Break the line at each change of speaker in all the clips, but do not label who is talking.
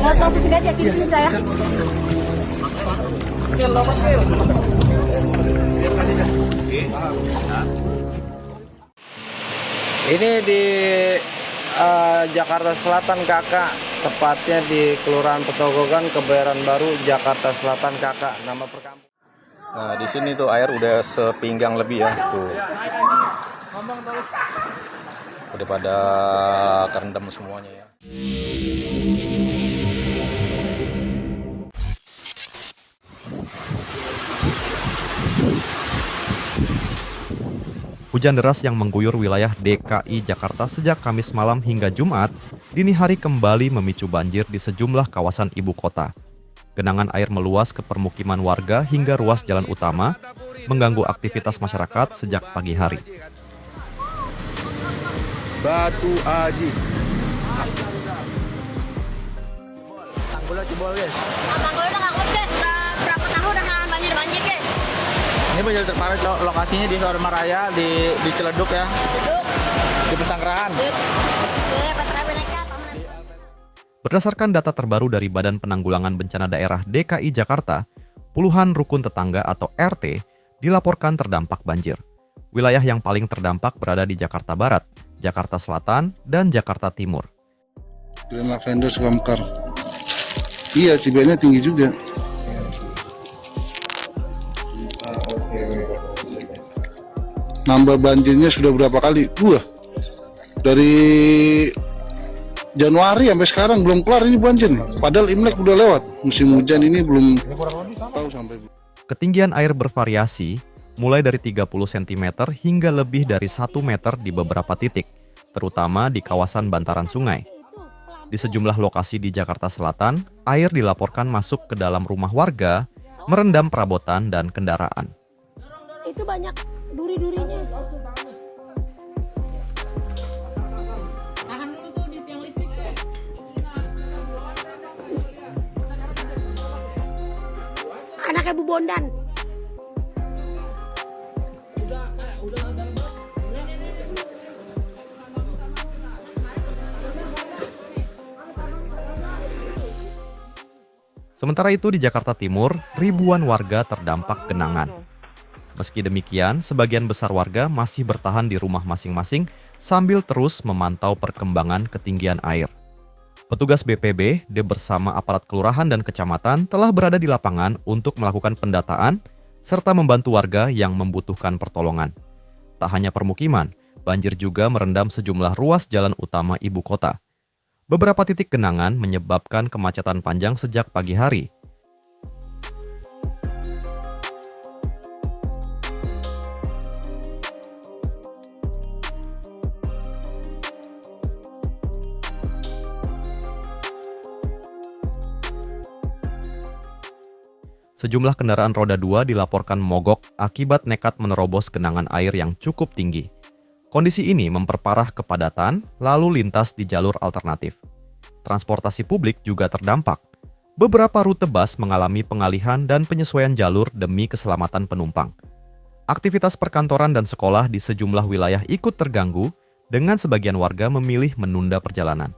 Langsung sini aja, kiri saya.
Ini di Jakarta Selatan kakak, tepatnya di Kelurahan Petogogan, Kebayoran Baru, Jakarta Selatan kakak. Nama perkampungan.
Nah, di sini tuh air udah sepinggang lebih ya, tuh. Udah pada kerendam semuanya ya.
Hujan deras yang mengguyur wilayah DKI Jakarta sejak Kamis malam hingga Jumat, dini hari kembali memicu banjir di sejumlah kawasan ibu kota. Genangan air meluas ke permukiman warga hingga ruas jalan utama, mengganggu aktivitas masyarakat sejak pagi hari.
Batu Aji.
Tanggulnya jebol guys.
Tanggulnya udah ngangkut guys, udah berapa tahun udah banjir guys.
Ini banjir terparah lokasinya di Sorma Raya, di Ciledug ya.
Duduk,
Di Pesanggerahan.
Berdasarkan data terbaru dari Badan Penanggulangan Bencana Daerah DKI Jakarta, puluhan rukun tetangga atau RT dilaporkan terdampak banjir. Wilayah yang paling terdampak berada di Jakarta Barat, Jakarta Selatan, dan Jakarta Timur.
Grand Lavender Sukamekar. Iya, Cibianya tinggi juga. Nambah banjirnya sudah berapa kali? Dari Januari sampai sekarang belum kelar ini banjir nih. Padahal Imlek udah lewat. Musim hujan ini belum tahu sampai.
Ketinggian air bervariasi, mulai dari 30 cm hingga lebih dari 1 meter di beberapa titik, terutama di kawasan bantaran sungai. Di sejumlah lokasi di Jakarta Selatan, air dilaporkan masuk ke dalam rumah warga, merendam perabotan dan kendaraan.
Itu banyak duri-durinya. Tahan dulu tuh di tiang listrik tuh. Anaknya Bu Bondan.
Sementara itu di Jakarta Timur, ribuan warga terdampak genangan. Meski demikian, sebagian besar warga masih bertahan di rumah masing-masing sambil terus memantau perkembangan ketinggian air. Petugas BPBD bersama aparat kelurahan dan kecamatan telah berada di lapangan untuk melakukan pendataan serta membantu warga yang membutuhkan pertolongan. Tak hanya permukiman, banjir juga merendam sejumlah ruas jalan utama ibu kota. Beberapa titik genangan menyebabkan kemacetan panjang sejak pagi hari. Sejumlah kendaraan roda 2 dilaporkan mogok akibat nekat menerobos genangan air yang cukup tinggi. Kondisi ini memperparah kepadatan lalu lintas di jalur alternatif. Transportasi publik juga terdampak. Beberapa rute bus mengalami pengalihan dan penyesuaian jalur demi keselamatan penumpang. Aktivitas perkantoran dan sekolah di sejumlah wilayah ikut terganggu dengan sebagian warga memilih menunda perjalanan.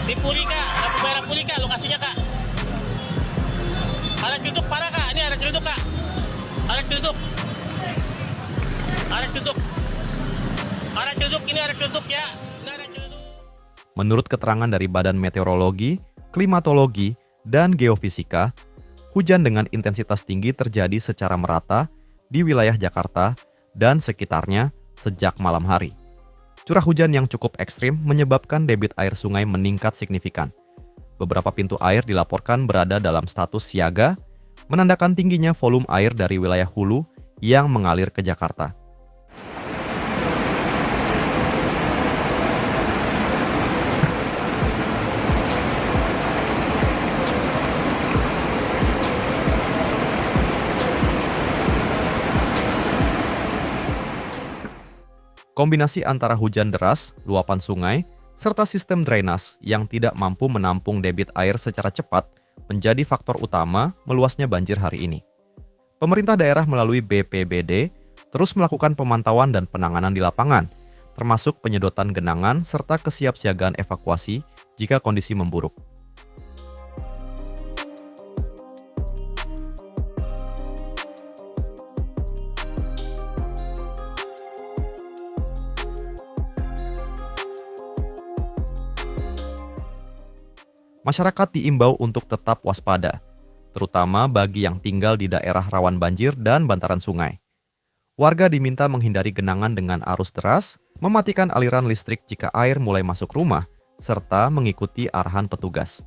Di Purika, lampu merah Purika, lokasinya Kak. Ada Ciledug parah Kak, ini ada Ciledug Kak. Ada Ciledug. Ada Ciledug. Ada Ciledug, ini ada Ciledug ya. Ini ada Ciledug.
Menurut keterangan dari Badan Meteorologi, Klimatologi, dan Geofisika, hujan dengan intensitas tinggi terjadi secara merata di wilayah Jakarta dan sekitarnya sejak malam hari. Curah hujan yang cukup ekstrim menyebabkan debit air sungai meningkat signifikan. Beberapa pintu air dilaporkan berada dalam status siaga, menandakan tingginya volume air dari wilayah hulu yang mengalir ke Jakarta. Kombinasi antara hujan deras, luapan sungai, serta sistem drainase yang tidak mampu menampung debit air secara cepat menjadi faktor utama meluasnya banjir hari ini. Pemerintah daerah melalui BPBD terus melakukan pemantauan dan penanganan di lapangan termasuk penyedotan genangan serta kesiapsiagaan evakuasi jika kondisi memburuk. Masyarakat diimbau untuk tetap waspada, terutama bagi yang tinggal di daerah rawan banjir dan bantaran sungai. Warga diminta menghindari genangan dengan arus deras, mematikan aliran listrik jika air mulai masuk rumah, serta mengikuti arahan petugas.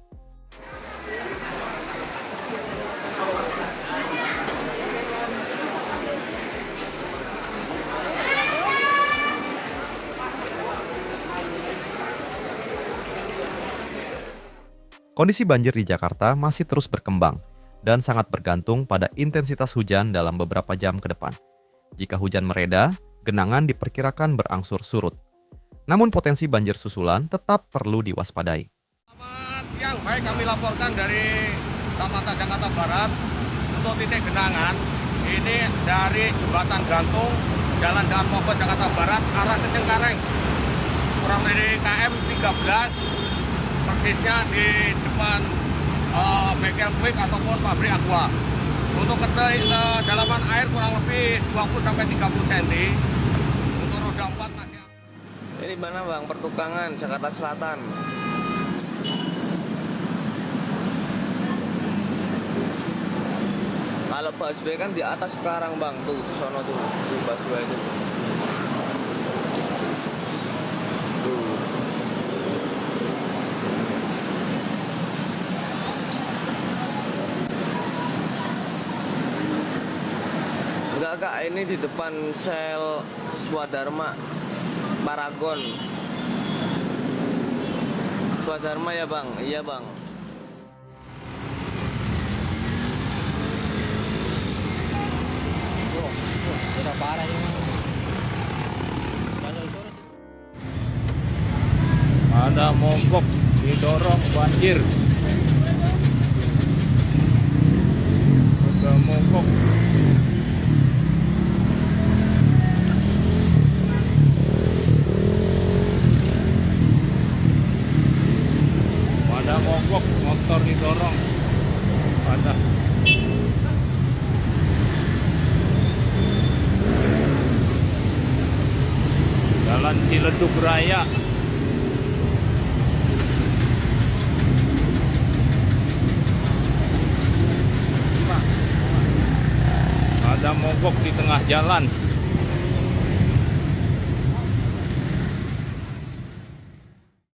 Kondisi banjir di Jakarta masih terus berkembang dan sangat bergantung pada intensitas hujan dalam beberapa jam ke depan. Jika hujan mereda, genangan diperkirakan berangsur surut. Namun potensi banjir susulan tetap perlu diwaspadai.
Selamat siang, baik kami laporkan dari Samanta Jakarta Barat untuk titik genangan. Ini dari Jembatan Gantung, Jalan Daan Mogot Jakarta Barat, arah ke Cengkareng. Kurang dari KM 13. Persisnya di depan bengkel Quick ataupun pabrik Aqua. Untuk kedalaman air kurang lebih 20-30 cm. Untuk roda 4 masih.
Ini mana Bang? Pertukangan Jakarta Selatan. Kalau busway kan di atas sekarang Bang, tuh di sono tuh, di busway itu. Tuh. Enggak, ini di depan sel Swadharma Paragon. Swadharma ya Bang? Iya Bang.
Udah parah ini.
Ada mogok didorong banjir. Ada mogok. Ada mogok, motor didorong. Ada. Jalan Ciledug Raya. Ada mogok di tengah jalan.